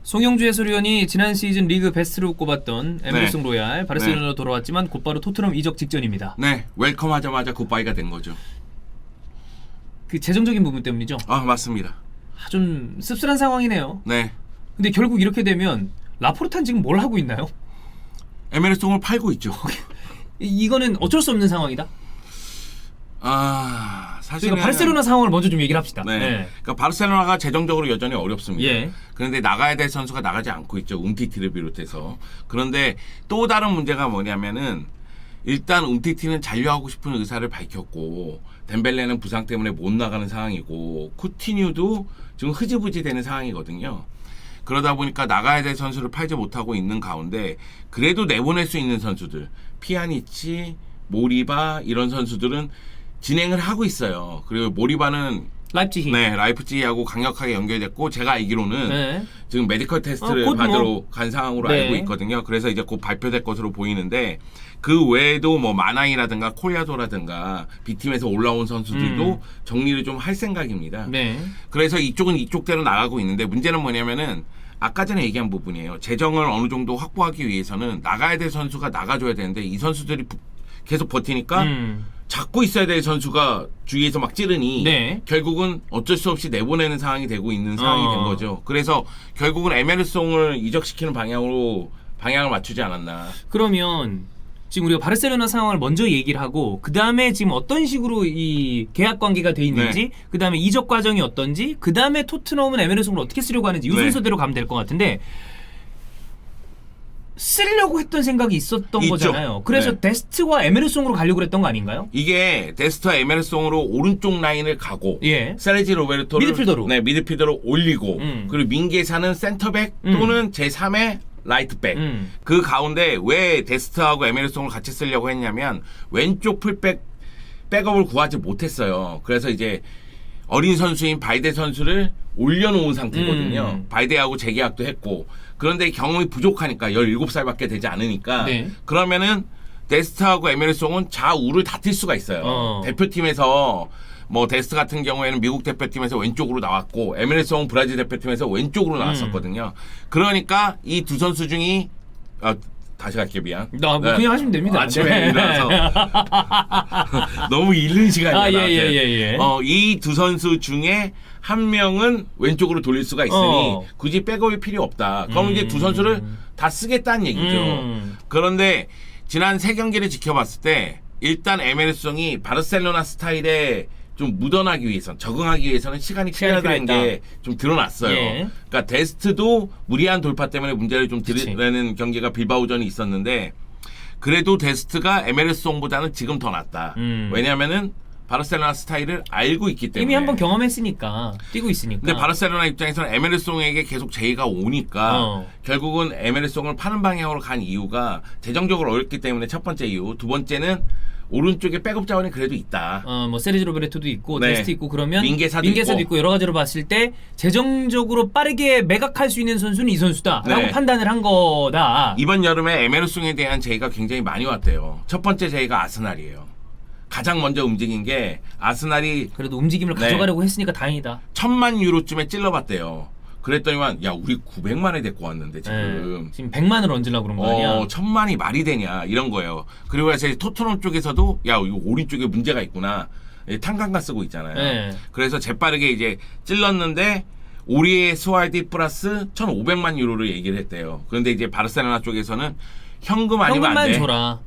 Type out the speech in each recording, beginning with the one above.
송영주 해설위원이 지난 시즌 리그 베스트로 꼽았던 에메르송 네. 로얄 바르셀로나로 돌아왔지만 곧바로 토트넘 이적 직전입니다. 네, 웰컴하자마자 굿바이가 된 거죠. 그 재정적인 부분 때문이죠. 아, 맞습니다. 좀 씁쓸한 상황이네요. 네, 근데 결국 이렇게 되면 라포르타는 지금 뭘 하고 있나요? 에메르송을 팔고 있죠. 이거는 어쩔 수 없는 상황이다. 사실은 그러니까 바르셀로나 상황을 먼저 좀 얘기를 합시다. 네. 네. 그러니까 바르셀로나가 재정적으로 여전히 어렵습니다. 예. 그런데 나가야 될 선수가 나가지 않고 있죠. 움티티를 비롯해서. 그런데 또 다른 문제가 뭐냐면은 일단 움티티는 잔류하고 싶은 의사를 밝혔고 덴벨레는 부상 때문에 못 나가는 상황이고 쿠티뉴도 지금 흐지부지 되는 상황이거든요. 그러다 보니까 나가야 될 선수를 팔지 못하고 있는 가운데 그래도 내보낼 수 있는 선수들 피아니치, 모리바 이런 선수들은 진행을 하고 있어요. 그리고 모리바는 라이프치히. 네, 라이프치히하고 강력하게 연결됐고 제가 알기로는 네. 지금 메디컬 테스트를 곧 받으러 뭐. 간 상황으로 네. 알고 있거든요. 그래서 이제 곧 발표될 것으로 보이는데 그 외에도 뭐 마나이라든가 콜야도라든가 B팀에서 올라온 선수들도 정리를 좀 할 생각입니다. 네. 그래서 이쪽은 이쪽대로 나가고 있는데 문제는 뭐냐면은 아까 전에 얘기한 부분이에요. 재정을 어느 정도 확보하기 위해서는 나가야 될 선수가 나가줘야 되는데 이 선수들이 계속 버티니까 잡고 있어야 될 선수가 주위에서 막 찌르니 네. 결국은 어쩔 수 없이 내보내는 상황이 되고 있는 상황이 된 거죠. 그래서 결국은 에메르송을 이적시키는 방향을 맞추지 않았나. 그러면 지금 우리가 바르셀로나 상황을 먼저 얘기를 하고 그 다음에 지금 어떤 식으로 이 계약 관계가 돼 있는지 그 다음에 이적 과정이 어떤지 그 다음에 토트넘은 에메르송을 어떻게 쓰려고 하는지 이 네. 순서대로 가면 될 것 같은데 쓰려고 했던 생각이 있었던 있죠. 거잖아요. 그래서 네. 데스트와 에메르송으로 가려고 했던 거 아닌가요? 이게 데스트와 에메르송으로 오른쪽 라인을 가고 예. 세레지 로베르토를 미드필더로. 네, 미드필더로 올리고 그리고 민게사는 센터백 또는 제3의 라이트백 그 가운데 왜 데스트하고 에메르송을 같이 쓰려고 했냐면 왼쪽 풀백 백업을 구하지 못했어요. 그래서 이제 어린 선수인 바이데 선수를 올려놓은 상태거든요. 바이데하고 재계약도 했고 그런데 경험이 부족하니까 17살밖에 되지 않으니까 네. 그러면은 데스트하고 에메르송은 좌우를 다 뛸 수가 있어요. 대표팀에서 뭐 데스트 같은 경우에는 미국 대표팀에서 왼쪽으로 나왔고 에메르송은 브라질 대표팀에서 왼쪽으로 나왔었거든요. 그러니까 이 두 선수 중이 다시 갈게요. 미안. 뭐 그냥 하시면 됩니다. 아침에 네. 일어나서 너무 이른 시간이야. 예. 이 두 선수 중에 한 명은 왼쪽으로 돌릴 수가 있으니 굳이 백업이 필요 없다. 그럼 이제 두 선수를 다 쓰겠다는 얘기죠. 그런데 지난 3경기를 지켜봤을 때 일단 에메르송이 바르셀로나 스타일에 좀 묻어나기 위해선 적응하기 위해서는 시간이 필요하다는 게 좀 드러났어요. 예. 그러니까 데스트도 무리한 돌파 때문에 문제를 좀 드러내는 경기가 빌바오전이 있었는데 그래도 데스트가 에메르송보다는 지금 더 낫다. 왜냐하면은 바르셀로나 스타일을 알고 있기 때문에 이미 한번 경험했으니까 뛰고 있으니까. 근데 바르셀로나 입장에서는 에메르송에게 계속 제의가 오니까 결국은 에메르송을 파는 방향으로 간 이유가 재정적으로 어렵기 때문에 첫 번째 이유. 두 번째는 오른쪽에 백업 자원이 그래도 있다. 뭐 세르지 로베르토도 있고 네. 데스트 있고 그러면 민게사도 있고 여러 가지로 봤을 때 재정적으로 빠르게 매각할 수 있는 선수는 이 선수다라고 네. 판단을 한 거다. 이번 여름에 에메르송에 대한 제의가 굉장히 많이 왔대요. 첫 번째 제의가 아스날이에요. 가장 먼저 움직인 게 아스날이 그래도 움직임을 가져가려고 했으니까 다행이다. 1000만 유로쯤에 찔러봤대요. 그랬더니만 야 우리 900만에 데리고 왔는데 지금 지금 100만을 얹으려고 그런 거 아니야? 1000만이 말이 되냐 이런 거예요. 그리고 그래서 토트넘 쪽에서도 야 이거 오른쪽에 문제가 있구나. 탄강가 쓰고 있잖아요. 네. 그래서 재빠르게 이제 찔렀는데 오리에 스왈디 플러스 1500만 유로를 얘기를 했대요. 그런데 이제 바르셀로나 쪽에서는 현금 아니면 안 돼. 줘라.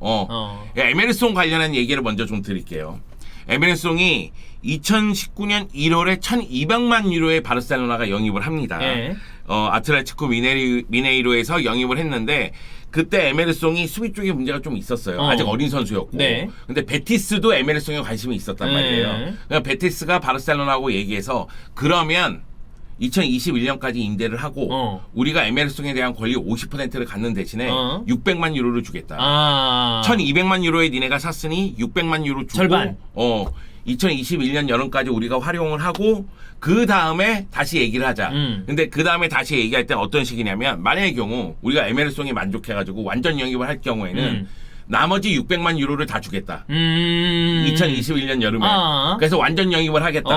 야, 에메르송 관련한 얘기를 먼저 좀 드릴게요. 에메르송이 2019년 1월에 1200만 유로에 바르셀로나가 영입을 합니다. 예. 아틀레티코 미네이로에서 영입을 했는데 그때 에메르송이 수비 쪽에 문제가 좀 있었어요. 아직 어린 선수였고. 네. 근데 베티스도 에메르송에 관심이 있었단 말이에요. 그러니까 베티스가 바르셀로나하고 얘기해서 그러면 2021년까지 임대를 하고 우리가 에메르송에 대한 권리 50%를 갖는 대신에 600만 유로를 주겠다. 1200만 유로에 니네가 샀으니 600만 유로 주고 절반. 2021년 여름까지 우리가 활용을 하고 그 다음에 다시 얘기를 하자. 근데 그 다음에 다시 얘기할 때 어떤 식이냐면 만약의 경우 우리가 에메르송이 만족해가지고 완전 영입을 할 경우에는 나머지 600만 유로를 다 주겠다. 2021년 2021년 여름에. 그래서 완전 영입을 하겠다.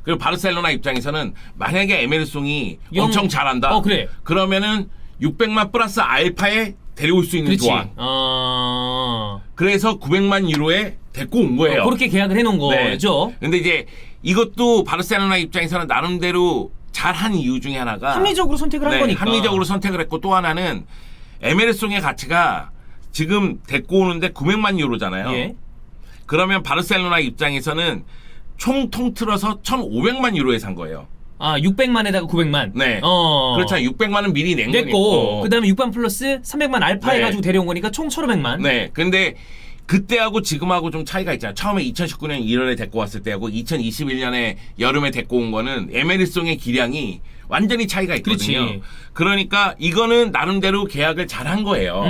그리고 바르셀로나 입장에서는 만약에 에메르송이 엄청 잘한다. 그래. 그러면은 600만 플러스 알파에 데려올 수 있는 그렇지. 조항. 그래서 900만 유로에 데리고 온 거예요. 그렇게 계약을 해놓은 거죠. 네. 근데 이제 이것도 바르셀로나 입장에서는 나름대로 잘한 이유 중에 하나가 합리적으로 선택을 한 거니까. 합리적으로 선택을 했고 또 하나는 에메르송의 가치가 지금 데리고 오는데 900만 유로잖아요. 예. 그러면 바르셀로나 입장에서는 총 통틀어서 1,500만 유로에 산 거예요. 600만에다가 900만. 네. 그렇죠. 600만은 미리 낸 냈고 거니까. 그다음에 6만 플러스 300만 알파 네. 해가지고 데려온 거니까 총 1,500만. 네. 근데 그때하고 지금하고 좀 차이가 있잖아요. 처음에 2019년 1월에 데리고 왔을 때하고 2021년에 여름에 데리고 온 거는 에메르송의 기량이 완전히 차이가 있거든요. 그렇지. 그러니까 이거는 나름대로 계약을 잘한 거예요.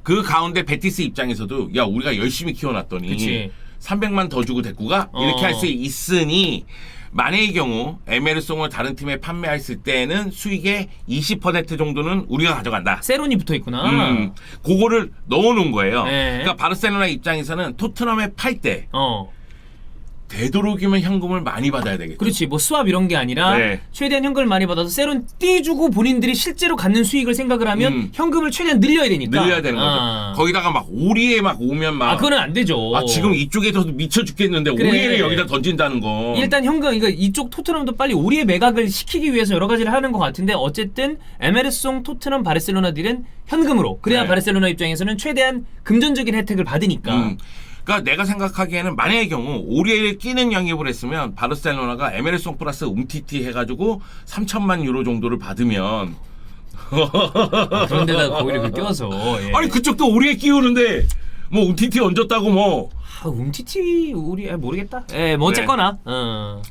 그 가운데 베티스 입장에서도 야 우리가 열심히 키워놨더니 그치. 300만 더 주고 데리고 가? 이렇게 할 수 있으니 만약의 경우 에메르송을 다른 팀에 판매했을 때는 수익의 20% 정도는 우리가 가져간다. 세론이 붙어 있구나. 그거를 넣어놓은 거예요. 네. 그러니까 바르셀로나 입장에서는 토트넘에 팔 때 되도록이면 현금을 많이 받아야 되겠죠. 그렇지. 뭐 수압 이런 게 아니라 네. 최대한 현금을 많이 받아서 세론 띄주고 본인들이 실제로 갖는 수익을 생각을 하면 현금을 최대한 늘려야 되니까. 늘려야 되는 거죠. 거기다가 막 오리에 막 오면 막 그거는 안 되죠. 지금 이쪽에서 미쳐 죽겠는데 그래. 오리를 여기다 던진다는 거. 일단 현금 이거 이쪽 토트넘도 빨리 오리의 매각을 시키기 위해서 여러 가지를 하는 것 같은데 어쨌든 에메르송 토트넘 바르셀로나 딜은 현금으로 그래야 네. 바르셀로나 입장에서는 최대한 금전적인 혜택을 받으니까. 그러니까 내가 생각하기에는 만약의 경우 오리에를 끼는 영입을 했으면 바르셀로나가 에메르송 플러스 움티티 해가지고 3천만 유로 정도를 받으면 그런데다 거기를 껴서 아니 그쪽도 오리에 끼우는데 뭐 움티티 얹었다고 뭐 움티티 우리 모르겠다. 뭐 어쨌거나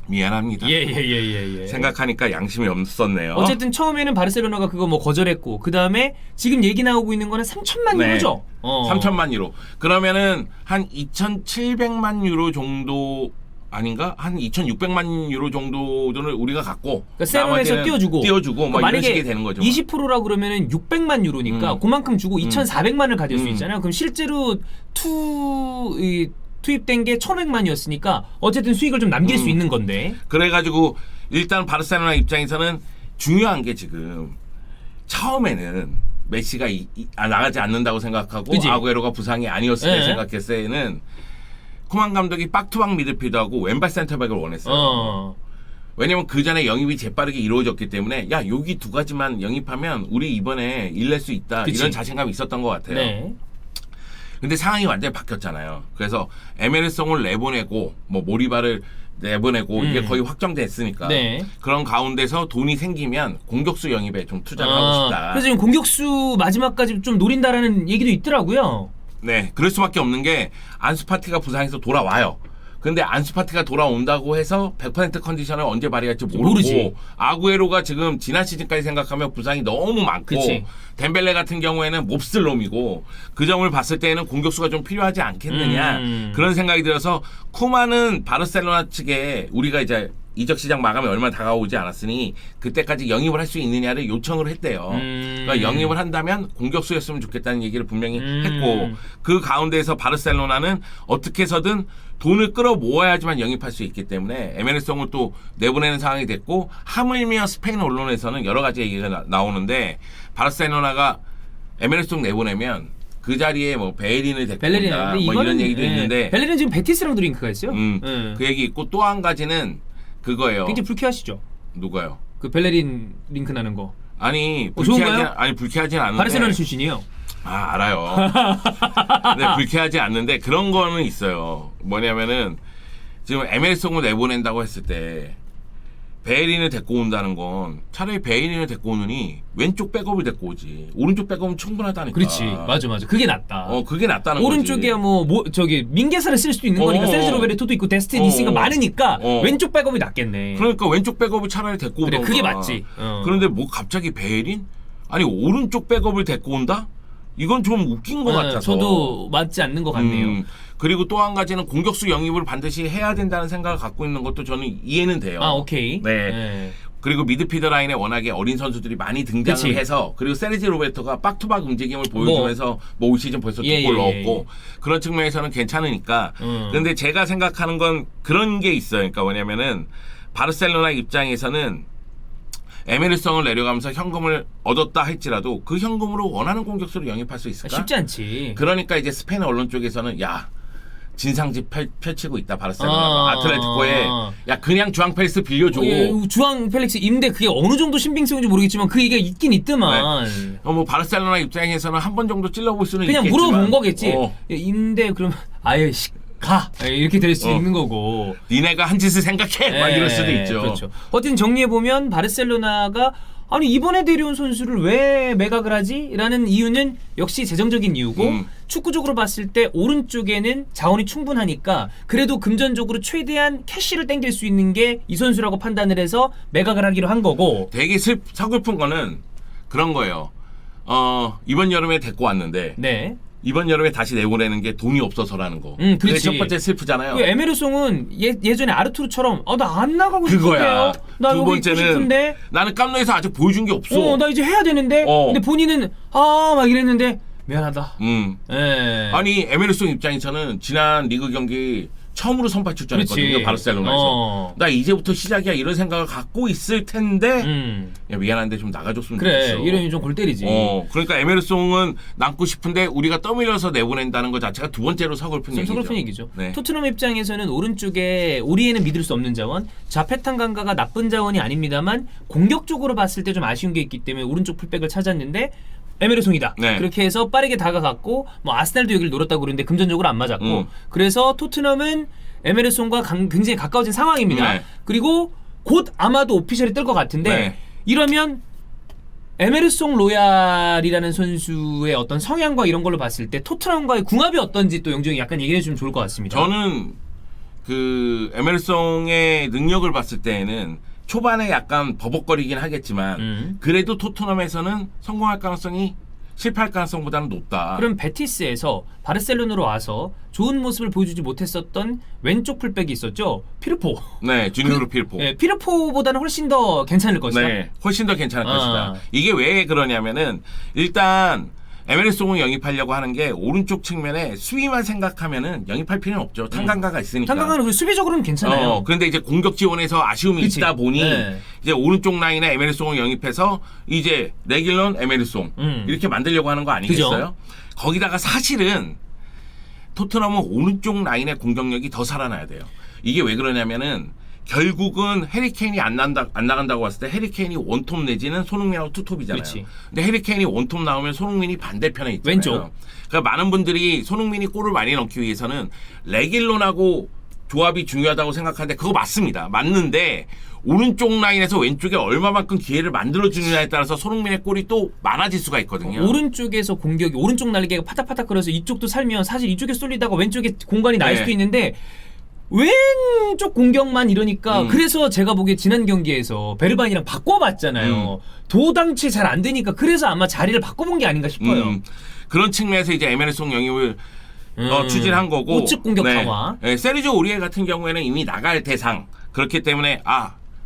미안합니다. 예. 생각하니까 양심이 없었네요. 어쨌든 처음에는 바르셀로나가 그거 뭐 거절했고 그 다음에 지금 얘기 나오고 있는 거는 3천만 유로죠. 3천만 유로. 그러면은 한 2,700만 유로 정도 아닌가? 한 2,600만 유로 정도를 우리가 갖고 그러니까 세론에서 띄워주고 뭐 만약에 이런 식이 되는 거죠. 20%라 그러면은 600만 유로니까 그만큼 주고 2,400만을 가질 수 있잖아요. 그럼 실제로 투입된 게 1,500만이었으니까 어쨌든 수익을 좀 남길 수 있는 건데. 그래가지고 일단 바르셀로나 입장에서는 중요한 게 지금 처음에는 메시가 나가지 않는다고 생각하고 그치? 아구에로가 부상이 아니었을 때 생각했을 때는 쿠만 감독이 박투박 미드필더하고 왼발 센터백을 원했어요. 왜냐면 그 전에 영입이 재빠르게 이루어졌기 때문에 야 여기 두 가지만 영입하면 우리 이번에 일낼 수 있다. 그치? 이런 자신감이 있었던 것 같아요. 네. 근데 상황이 완전히 바뀌었잖아요. 그래서 에메르송을 내보내고 뭐 모리바를 내보내고 이게 거의 확정됐으니까 네. 그런 가운데서 돈이 생기면 공격수 영입에 좀 투자를 하고 싶다. 그래서 지금 공격수 마지막까지 좀 노린다라는 얘기도 있더라고요. 네, 그럴 수밖에 없는 게 안수파티가 부상해서 돌아와요. 근데 안수파티가 돌아온다고 해서 100% 컨디션을 언제 발휘할지 모르고 아구에로가 지금 지난 시즌까지 생각하면 부상이 너무 많고 그치. 덴벨레 같은 경우에는 몹쓸 놈이고 그 점을 봤을 때는 공격수가 좀 필요하지 않겠느냐 그런 생각이 들어서 쿠만은 바르셀로나 측에 우리가 이제 이적 시장 마감이 얼마 다가오지 않았으니 그때까지 영입을 할 수 있느냐를 요청을 했대요. 그러니까 영입을 한다면 공격수였으면 좋겠다는 얘기를 분명히 했고 그 가운데에서 바르셀로나는 어떻게 해서든 돈을 끌어 모아야지만 영입할 수 있기 때문에 에메르송을 또 내보내는 상황이 됐고 하물며 스페인 언론에서는 여러 가지 얘기가 나오는데 바르셀로나가 에메르송 내보내면 그 자리에 뭐 베일린을 데리고 온다 뭐 이런 얘기도 있는데 벨레린 지금 베티스랑 링크가 있어요. 그 얘기 있고 또 한 가지는 그거예요. 굉장히 불쾌하시죠? 누가요? 그 벨레린 링크 나는 거. 아니 좋은가요? 불쾌하진 않은데. 바르셀로나 출신이에요. 알아요. 근데 불쾌하지 않는데 그런 거는 있어요. 뭐냐면은 지금 에메르송을 내보낸다고 했을 때 베일린을 데리고 온다는 건 차라리 베일린을 데리고 오느니 왼쪽 백업을 데리고 오지. 오른쪽 백업은 충분하다니까. 그렇지. 맞아. 그게 낫다. 그게 낫다는 오른쪽에 거지. 저기 민게사를 쓸 수도 있는 거니까 세르지오 로베르토도 있고 데스틴 있으니까 많으니까 왼쪽 백업이 낫겠네. 그러니까 왼쪽 백업을 차라리 데리고 오던가. 그래, 그게 맞지. 그런데 뭐 갑자기 베일린? 아니 오른쪽 백업을 데리고 온다? 이건 좀 웃긴 것 같아서. 저도 맞지 않는 것 같네요. 그리고 또 한 가지는 공격수 영입을 반드시 해야 된다는 생각을 갖고 있는 것도 저는 이해는 돼요. 오케이. 네. 그리고 미드필더 라인에 워낙에 어린 선수들이 많이 등장을 그치. 해서 그리고 세르지 로베르토가 박투박 움직임을 보여주면서 뭐 올 시즌 벌써 예, 2골 예, 넣었고 그런 측면에서는 괜찮으니까 근데 제가 생각하는 건 그런 게 있어요. 그러니까 뭐냐면은 바르셀로나 입장에서는 에메르송을 내려가면서 현금을 얻었다 할지라도 그 현금으로 원하는 공격수를 영입할 수 있을까? 쉽지 않지. 그러니까 이제 스페인 언론 쪽에서는 야 진상짓 펼치고 있다 바르셀로나가 아틀레티코에 야 그냥 주앙 펠스 빌려줘. 주앙 펠릭스 임대 그게 어느 정도 신빙성인지 모르겠지만 그 얘기가 있긴 있더만. 뭐 바르셀로나 입장에서는 한 번 정도 찔러볼 수는 그냥 있겠지만 물어본 거겠지. 어, 야, 임대 그러면 아예 가 이렇게 될 수 있는 거고. 니네가 한 짓을 생각해 막 이럴 수도 있죠. 그렇죠. 어쨌든 정리해 보면 바르셀로나가 아니 이번에 데려온 선수를 왜 매각을 하지? 라는 이유는 역시 재정적인 이유고 축구적으로 봤을 때 오른쪽에는 자원이 충분하니까 그래도 금전적으로 최대한 캐시를 땡길 수 있는 게 이 선수라고 판단을 해서 매각을 하기로 한 거고. 되게 서글픈 거는 그런 거예요. 이번 여름에 데리고 왔는데 네. 이번 여름에 다시 내보내는 게 돈이 없어서라는 거. 그렇지. 그게 첫 번째 슬프잖아요. 에메르송은 예전에 아르투르처럼 나 안 나가고 그거야. 싶은데요. 나 두 여기 있고 싶은데. 번째는 나는 깜노에서 아직 보여준 게 없어. 나 이제 해야 되는데. 근데 본인은 막 이랬는데 미안하다. 예. 아니 에메르송 입장에서는 지난 리그 경기 처음으로 선발 출전했거든요. 그렇지. 바르셀로나에서. 나 이제부터 시작이야 이런 생각을 갖고 있을 텐데 야, 미안한데 좀 나가줬으면 그래 좋겠어. 이러면 좀 골 때리지. 그러니까 에메르송은 남고 싶은데 우리가 떠밀려서 내보낸다는 것 자체가 두 번째로 서글픈 얘기죠. 서글픈 얘기죠. 네. 토트넘 입장에서는 오른쪽에 오리에는 믿을 수 없는 자원, 자페탄 강가가 나쁜 자원이 아닙니다만 공격적으로 봤을 때 좀 아쉬운 게 있기 때문에 오른쪽 풀백을 찾았는데 에메르송이다. 네. 그렇게 해서 빠르게 다가갔고 뭐 아스날도 여기를 노렸다고 그러는데 금전적으로 안 맞았고 그래서 토트넘은 에메르송과 굉장히 가까워진 상황입니다. 네. 그리고 곧 아마도 오피셜이 뜰 것 같은데 네. 이러면 에메르송 로얄이라는 선수의 어떤 성향과 이런 걸로 봤을 때 토트넘과의 궁합이 어떤지 또 영정이 약간 얘기해 주면 좋을 것 같습니다. 저는 그 에메르송의 능력을 봤을 때에는 초반에 약간 버벅거리긴 하겠지만 그래도 토트넘에서는 성공할 가능성이 실패할 가능성보다는 높다. 그럼 베티스에서 바르셀로나로 와서 좋은 모습을 보여주지 못했었던 왼쪽 풀백이 있었죠. 피르포. 네, 주니오르 피르포. 네, 피르포보다는 훨씬 더 괜찮을 것이다. 네, 훨씬 더 괜찮을 것이다. 이게 왜 그러냐면은 일단 에메르송을 영입하려고 하는 게 오른쪽 측면에 수비만 생각하면은 영입할 필요는 없죠. 탄강가가 있으니까. 탄강가는 수비적으로는 괜찮아요. 그런데 이제 공격 지원에서 아쉬움이 그치. 있다 보니 네. 이제 오른쪽 라인에 에메르송을 영입해서 이제 레길런 에메르송 이렇게 만들려고 하는 거 아니겠어요? 그죠. 거기다가 사실은 토트넘은 오른쪽 라인의 공격력이 더 살아나야 돼요. 이게 왜 그러냐면은 결국은 해리케인이 안 나간다고 봤을 때 해리케인이 원톱 내지는 손흥민하고 투톱이잖아요. 그렇지. 근데 해리케인이 원톱 나오면 손흥민이 반대편에 있잖아요. 왼쪽. 그러니까 많은 분들이 손흥민이 골을 많이 넣기 위해서는 레길론하고 조합이 중요하다고 생각하는데 그거 맞습니다. 맞는데 오른쪽 라인에서 왼쪽에 얼마만큼 기회를 만들어주느냐에 따라서 손흥민의 골이 또 많아질 수가 있거든요. 오른쪽에서 공격이 오른쪽 날개가 파닥파닥 거려서 이쪽도 살면 사실 이쪽에 쏠리다가 왼쪽에 공간이 날 수도 있는데 왼쪽 공격만 이러니까 그래서 제가 보기에 지난 경기에서 베르반이랑 바꿔봤잖아요. 도당체 잘 안 되니까 그래서 아마 자리를 바꿔본 게 아닌가 싶어요. 그런 측면에서 이제 에메르송 영입을 추진한 거고 우측 공격 강화. 네, 세르지오 오리에 같은 경우에는 이미 나갈 대상 그렇기 때문에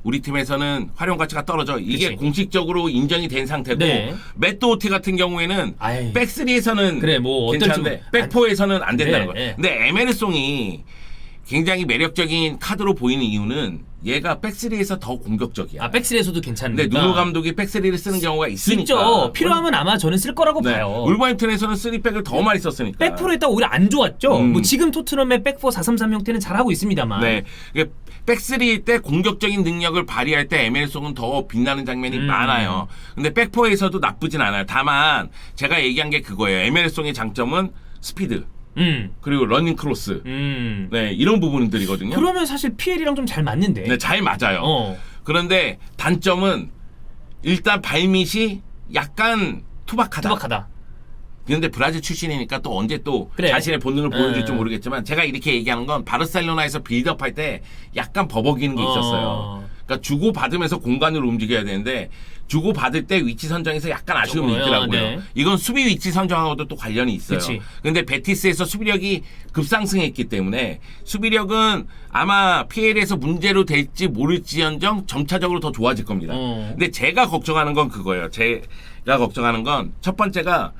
우리 팀에서는 활용 가치가 떨어져. 이게 그치. 공식적으로 인정이 된 상태고 네. 매토오티 같은 경우에는 아이. 백스리에서는 그래, 뭐 괜찮은데 백포에서는 안 된다는 네, 거예요. 네. 근데 에메르송이 굉장히 매력적인 카드로 보이는 이유는 얘가 백스리에서 더 공격적이야. 백스리에서도 괜찮은데. 근데 누누 감독이 백스리를 쓰는 경우가 있으니까. 있죠. 필요하면 아마 저는 쓸 거라고 봐요. 울버햄튼에서는 3백을 더 많이 썼으니까. 백포로 했다가 오히려 안 좋았죠. 뭐 지금 토트넘의 백포 4-3-3 형태는 잘하고 있습니다만. 네. 백스리일 때 공격적인 능력을 발휘할 때 에메르송은 더 빛나는 장면이 많아요. 근데 백포에서도 나쁘진 않아요. 다만 제가 얘기한 게 그거예요. 에메르송의 장점은 스피드. 그리고 러닝 크로스. 네, 이런 부분들이거든요. 그러면 사실 PL이랑 좀 잘 맞는데. 네, 잘 맞아요. 그런데 단점은 일단 발밑이 약간 투박하다. 그런데 브라질 출신이니까 또 언제 또 그래. 자신의 본능을 보여줄지 모르겠지만 제가 이렇게 얘기하는 건 바르셀로나에서 빌드업할 때 약간 버벅이는 게 있었어요. 그러니까 주고 받으면서 공간으로 움직여야 되는데 주고 받을 때 위치 선정에서 약간 아쉬움이 조금요, 있더라고요. 네. 이건 수비 위치 선정하고도 또 관련이 있어요. 그치. 근데 베티스에서 수비력이 급상승했기 때문에 수비력은 아마 PL에서 문제로 될지 모를지언정 점차적으로 더 좋아질 겁니다. 근데 제가 걱정하는 건 그거예요. 제가 걱정하는 건 첫 번째가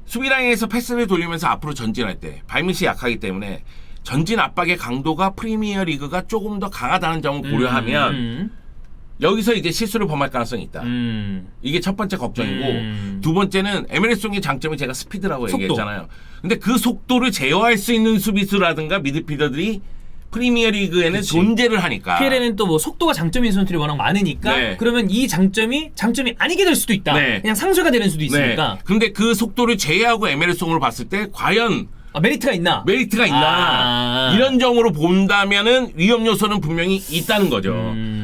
수비라인에서 패스를 돌리면서 앞으로 전진할 때 발밑이 약하기 때문에 전진 압박의 강도가 프리미어 리그가 조금 더 강하다는 점을 고려하면 여기서 이제 실수를 범할 가능성이 있다. 이게 첫 번째 걱정이고 두 번째는 MLS송의 장점이 제가 스피드라고 속도. 얘기했잖아요. 근데 그 속도를 제어할 수 있는 수비수라든가 미드필더들이 프리미어 리그에는 그치. 존재를 하니까. PL에는 또 뭐 속도가 장점인 선수들이 워낙 많으니까 네. 그러면 이 장점이 아니게 될 수도 있다. 네. 그냥 상쇄가 되는 수도 있으니까. 네. 근데 그 속도를 제외하고 MLS송으로 봤을 때 과연 메리트가 있나? 메리트가 있나 이런 점으로 본다면은 위험 요소는 분명히 있다는 거죠.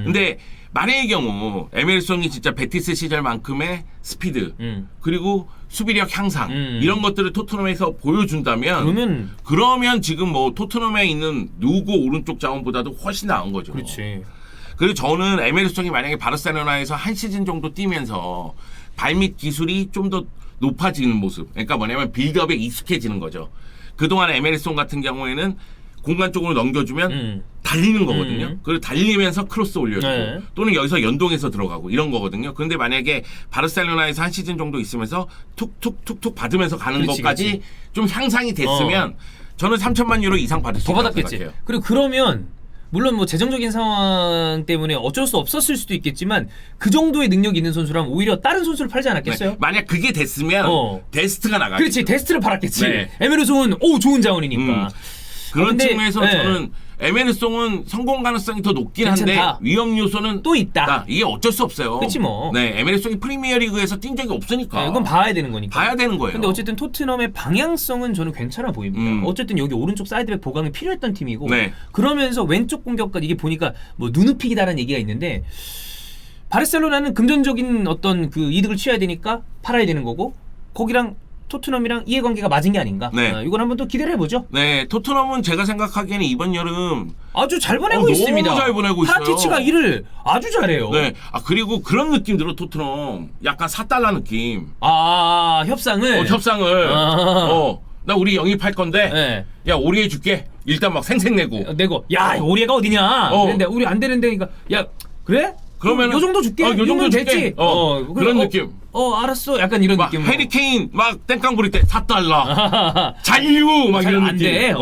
근데 만약의 경우 에메르송이 진짜 베티스 시절만큼의 스피드 그리고 수비력 향상 이런 것들을 토트넘에서 보여준다면 그러면 지금 뭐 토트넘에 있는 누구 오른쪽 자원보다도 훨씬 나은 거죠. 그렇지. 그리고 저는 에메르송이 만약에 바르셀로나에서 한 시즌 정도 뛰면서 발밑 기술이 좀 더 높아지는 모습. 그러니까 뭐냐면 빌드업에 익숙해지는 거죠. 그동안 에메르송 같은 경우에는 공간 쪽으로 넘겨주면 달리는 거거든요. 그리고 달리면서 크로스 올려주고 네. 또는 여기서 연동해서 들어가고 이런 거거든요. 그런데 만약에 바르셀로나에서 한 시즌 정도 있으면서 툭툭툭툭 받으면서 가는 그렇지, 것까지 그렇지. 좀 향상이 됐으면 저는 3천만 유로 이상 받을 수 더 있다고 받았겠지. 생각해요. 그리고 그러면 물론 뭐 재정적인 상황 때문에 어쩔 수 없었을 수도 있겠지만 그 정도의 능력이 있는 선수라면 오히려 다른 선수를 팔지 않았겠어요? 네. 만약 그게 됐으면 데스트가 나가겠죠. 그렇지. 데스트를 팔았겠지. 네. 에메르송은 좋은 자원이니까. 그런 근데, 측면에서 네. 저는 에메르송은 성공 가능성이 더 높긴 한데 괜찮다. 위험 요소는 또 있다. 이게 어쩔 수 없어요. 그치 뭐. 네, 에메르송이 프리미어리그에서 뛴 적이 없으니까. 네, 이건 봐야 되는 거니까. 봐야 되는 거예요. 근데 어쨌든 토트넘의 방향성은 저는 괜찮아 보입니다. 어쨌든 여기 오른쪽 사이드백 보강이 필요했던 팀이고 네. 그러면서 왼쪽 공격까지 이게 보니까 뭐 눈높이기다라는 얘기가 있는데 바르셀로나는 금전적인 어떤 그 이득을 취해야 되니까 팔아야 되는 거고 거기랑 토트넘이랑 이해관계가 맞은 게 아닌가. 네. 이건 한번 또 기대를 해보죠. 네, 토트넘은 제가 생각하기에는 이번 여름 아주 잘 보내고 너무 있습니다. 잘 보내고 있어요. 파라티치가 일을 아주 잘해요. 네, 그리고 그런 느낌 들어 토트넘 약간 4달러 느낌. 협상을. 협상을. 나 우리 영입할 건데. 네. 야 오리해 줄게. 일단 막 생색 내고. 야 오리가 어디냐. 그런데 우리 안 되는데 그러니까 야 그래? 그러면 요 정도 줄게. 요 정도 줄게. 됐지. 그런 느낌. 알았어. 약간 이런 막 느낌. 해리케인 막 땡깡 부릴 때 4달러. 잔류 막 이런 안 느낌. 돼.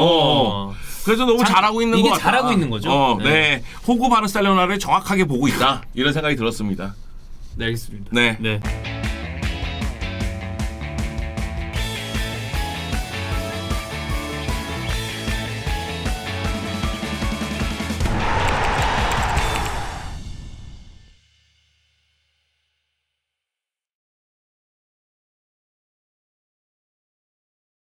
그래서 너무 잘하고 있는 것 이게 같아. 잘하고 있는 거죠. 네. 호구 바르셀로나를 정확하게 보고 있다. 이런 생각이 들었습니다. 네, 알겠습니다. 네. 네.